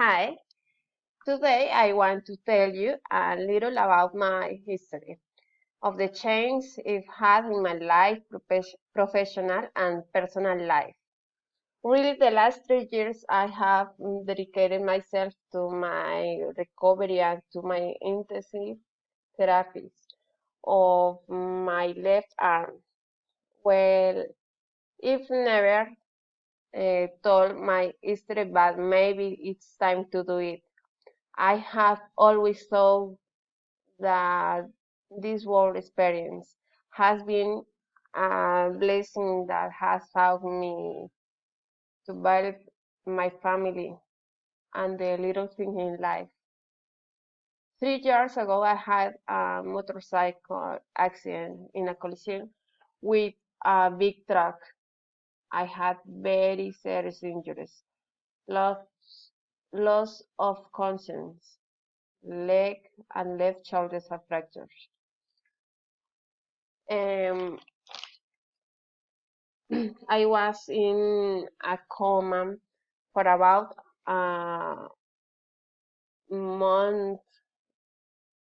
Hi, today I want to tell you a little about my history of the change it had in my life, professional and personal life. Really, the last 3 years I have dedicated myself to my recovery and to my intensive therapies of my left arm. Well, if never told my history, but maybe it's time to do it. I have always thought that this world experience has been a blessing that has helped me to build my family and the little things in life. 3 years ago, I had a motorcycle accident in a collision with a big truck. I had very serious injuries, loss, loss of conscience, leg and left shoulders are fractured. Um, I was in a coma for about a month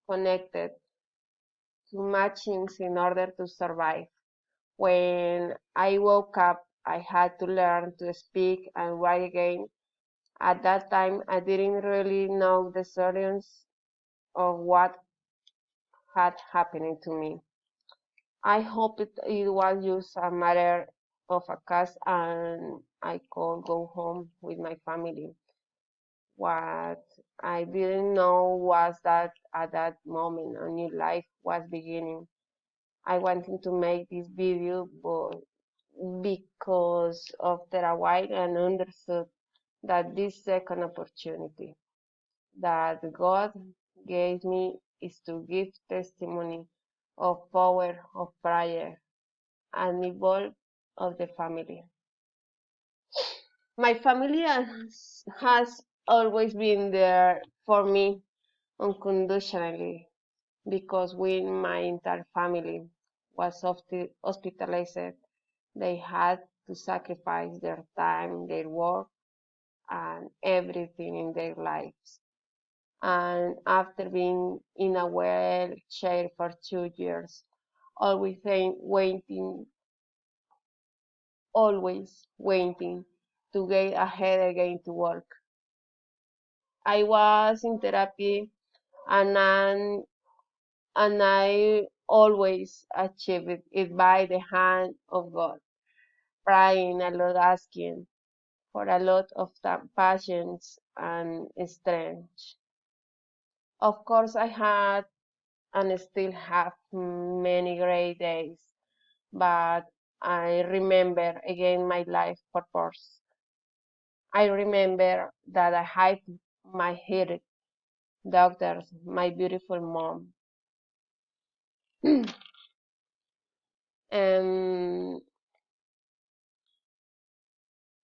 connected to machines in order to survive. When I woke up, I had to learn to speak and write again. At that time, I didn't really know the seriousness of what had happened to me. I hoped it was just a matter of a cast and I could go home with my family. What I didn't know was that at that moment a new life was beginning. I wanted to make this video but because of the while and understood that this second opportunity that God gave me is to give testimony of power of prayer and involve of the family. My family has always been there for me unconditionally because when my entire family was hospitalized, they had to sacrifice their time, their work, and everything in their lives. And after being in a wheelchair for 2 years, always waiting, always waiting to get ahead again to work. I was in therapy and I always achieved it by the hand of God, praying a lot, asking for a lot of patience and strength. Of course, I had and still have many great days, but I remember again my life purpose. I remember that I had my head doctors, my beautiful mom, and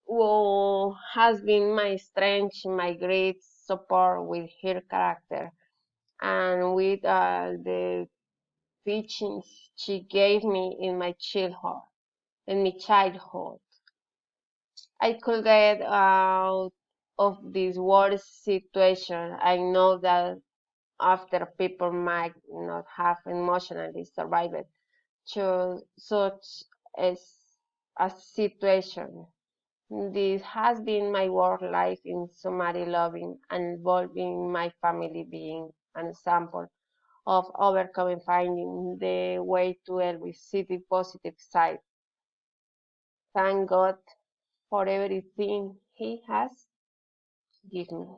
who has been my strength, my great support with her character and with the teachings she gave me in my childhood. In my childhood, I could get out of this worst situation. I know that after people might not have emotionally survived to such as a situation. This has been my work life in somebody loving and involving my family being an example of overcoming finding the way to always see the positive side. Thank God for everything He has given me.